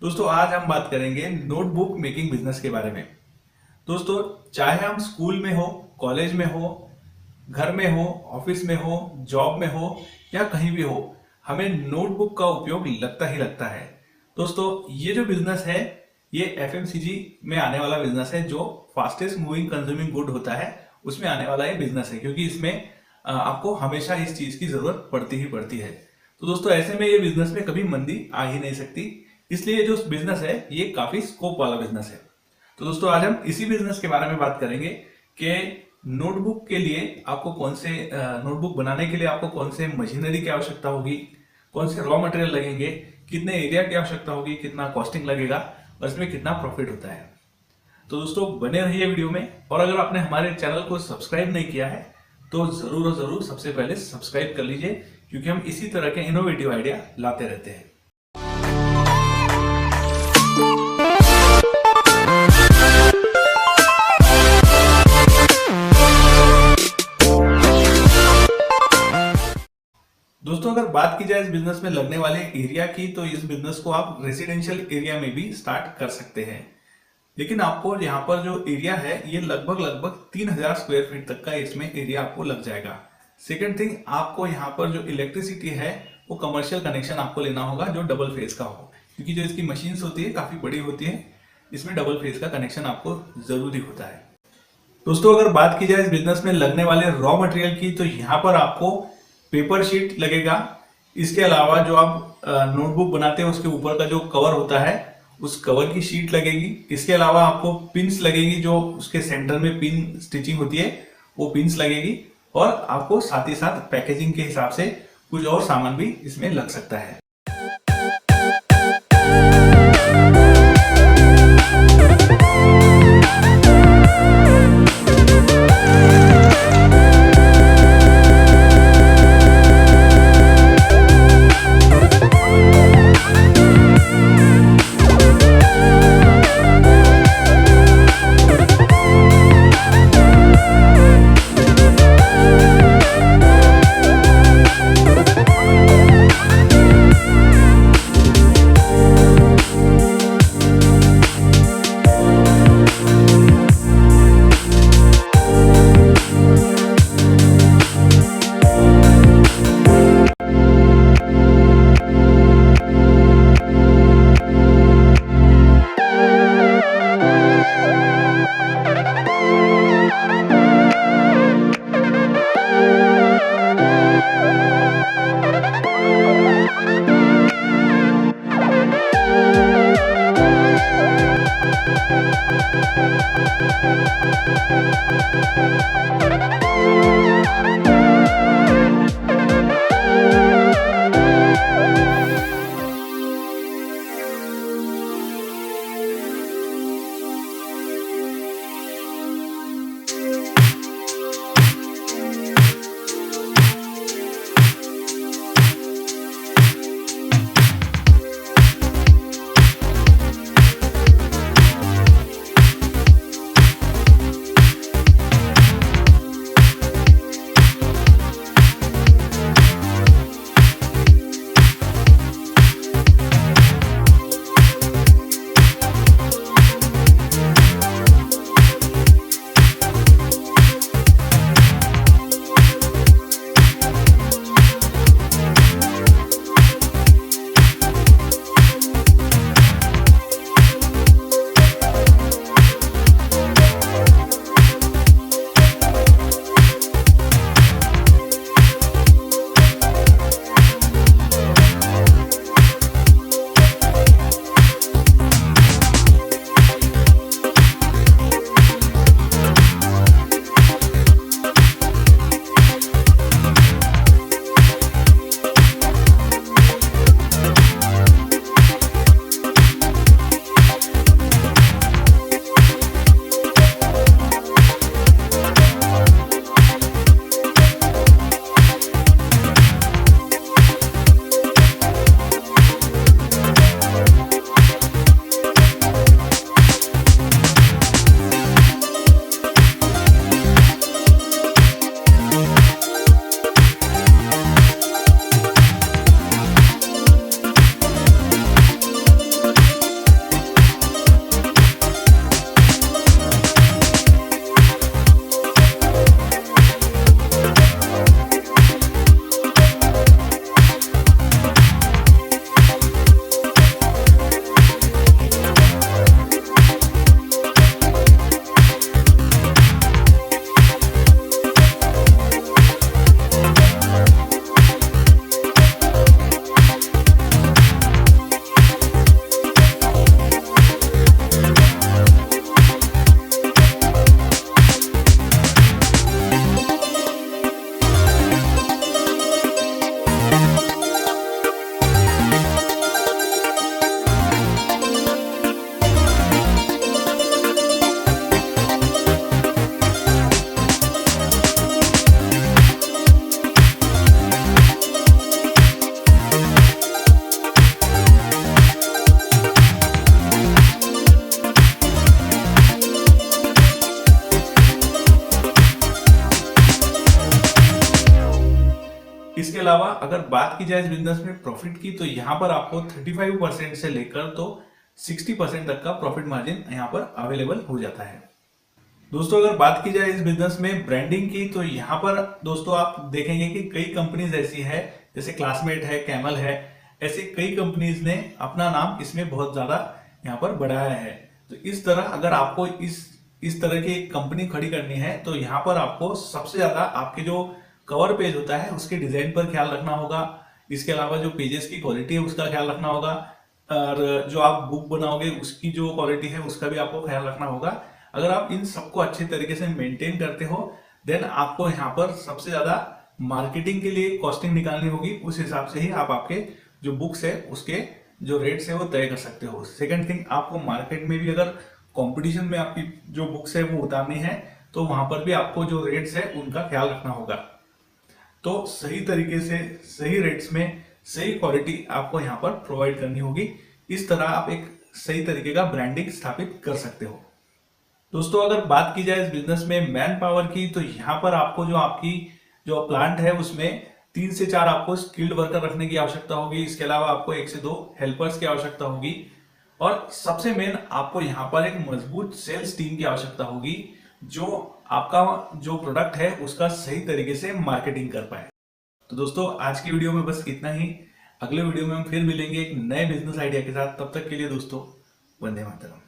दोस्तों आज हम बात करेंगे नोटबुक मेकिंग बिजनेस के बारे में। दोस्तों चाहे हम स्कूल में हो, कॉलेज में हो, घर में हो, ऑफिस में हो, जॉब में हो या कहीं भी हो, हमें नोटबुक का उपयोग लगता ही लगता है। दोस्तों ये जो बिजनेस है ये एफएमसीजी में आने वाला बिजनेस है, जो फास्टेस्ट मूविंग कंज्यूमिंग गुड होता है उसमें आने वाला ये बिजनेस है, क्योंकि इसमें आपको हमेशा इस चीज की जरूरत पड़ती ही पड़ती है। तो दोस्तों ऐसे में ये बिजनेस में कभी मंदी आ ही नहीं सकती, इसलिए जो बिजनेस है ये काफी स्कोप वाला बिजनेस है। तो दोस्तों आज हम इसी बिजनेस के बारे में बात करेंगे कि नोटबुक के लिए आपको कौन से नोटबुक बनाने के लिए आपको कौन से मशीनरी की आवश्यकता होगी, कौन से रॉ मटेरियल लगेंगे, कितने एरिया की आवश्यकता होगी, कितना कॉस्टिंग लगेगा और इसमें कितना प्रॉफिट होता है। तो दोस्तों बने रहिए वीडियो में, और अगर आपने हमारे चैनल को सब्सक्राइब नहीं किया है तो जरूर और जरूर सबसे पहले सब्सक्राइब कर लीजिए, क्योंकि हम इसी तरह के इनोवेटिव आइडिया लाते रहते हैं। दोस्तों अगर बात की जाए इस बिजनेस में लगने वाले एरिया की, तो इस बिजनेस को आप रेसिडेंशियल एरिया में भी स्टार्ट कर सकते हैं, लेकिन आपको यहाँ पर जो एरिया है ये लगभग 3000 स्क्वायर फीट तक का इसमें एरिया आपको लग जाएगा। सेकंड थिंग, आपको यहाँ पर जो इलेक्ट्रिसिटी है वो कमर्शियल कनेक्शन आपको लेना होगा जो डबल फेज का हो, क्योंकि जो इसकी मशीन्स होती है काफी बड़ी होती है, इसमें डबल फेज का कनेक्शन आपको जरूरी होता है। दोस्तों अगर बात की जाए इस बिजनेस में लगने वाले रॉ मटेरियल की, तो यहाँ पर आपको पेपर शीट लगेगा। इसके अलावा जो आप नोटबुक बनाते हैं उसके ऊपर का जो कवर होता है उस कवर की शीट लगेगी। इसके अलावा आपको पिन्स लगेगी, जो उसके सेंटर में पिन स्टिचिंग होती है वो पिन्स लगेगी, और आपको साथ ही साथ पैकेजिंग के हिसाब से कुछ और सामान भी इसमें लग सकता है। अलावा अगर बात की जाए इस बिजनेस में प्रॉफिट की, तो यहाँ पर आपको 35% से लेकर तो 60% तक का प्रॉफिट मार्जिन यहाँ पर अवेलेबल हो जाता है। दोस्तों अगर बात की जाए इस बिजनेस में ब्रांडिंग की, तो यहाँ पर दोस्तों आप देखेंगे कि कई कंपनीज ऐसी है, जैसे क्लासमेट है, कैमल है, ऐसे कई कंपनीज ने अपना नाम इसमें बहुत ज्यादा यहाँ पर बढ़ाया है। तो इस तरह अगर आपको इस तरह की एक कंपनी खड़ी करनी है, तो यहाँ पर आपको सबसे ज्यादा आपके जो कवर पेज होता है उसके डिजाइन पर ख्याल रखना होगा। इसके अलावा जो पेजेस की क्वालिटी है उसका ख्याल रखना होगा, और जो आप बुक बनाओगे उसकी जो क्वालिटी है उसका भी आपको ख्याल रखना होगा। अगर आप इन सबको अच्छे तरीके से मेंटेन करते हो, देन आपको यहाँ पर सबसे ज्यादा मार्केटिंग के लिए कॉस्टिंग निकालनी होगी। उस हिसाब से ही आप आपके जो बुक्स है उसके जो रेट्स है वो तय कर सकते हो। सेकंड थिंग, आपको मार्केट में भी अगर कंपटीशन में आपकी जो बुक्स है वो उतारनी है, तो वहां पर भी आपको जो रेट्स है उनका ख्याल रखना होगा। तो सही तरीके से सही रेट्स में सही क्वालिटी आपको यहाँ पर प्रोवाइड करनी होगी। इस तरह आप एक सही तरीके का ब्रांडिंग स्थापित कर सकते हो। दोस्तों अगर बात की जाए इस बिजनेस में मैन पावर की, तो यहाँ पर आपको जो आपकी जो प्लांट है उसमें 3 से 4 आपको स्किल्ड वर्कर रखने की आवश्यकता होगी। इसके अलावा आपको 1 से 2 हेल्पर्स की आवश्यकता होगी, और सबसे मेन आपको यहाँ पर एक मजबूत सेल्स टीम की आवश्यकता होगी, जो आपका जो प्रोडक्ट है उसका सही तरीके से मार्केटिंग कर पाए। तो दोस्तों आज की वीडियो में बस इतना ही। अगले वीडियो में हम फिर मिलेंगे एक नए बिजनेस आइडिया के साथ। तब तक के लिए दोस्तों वंदे मातरम।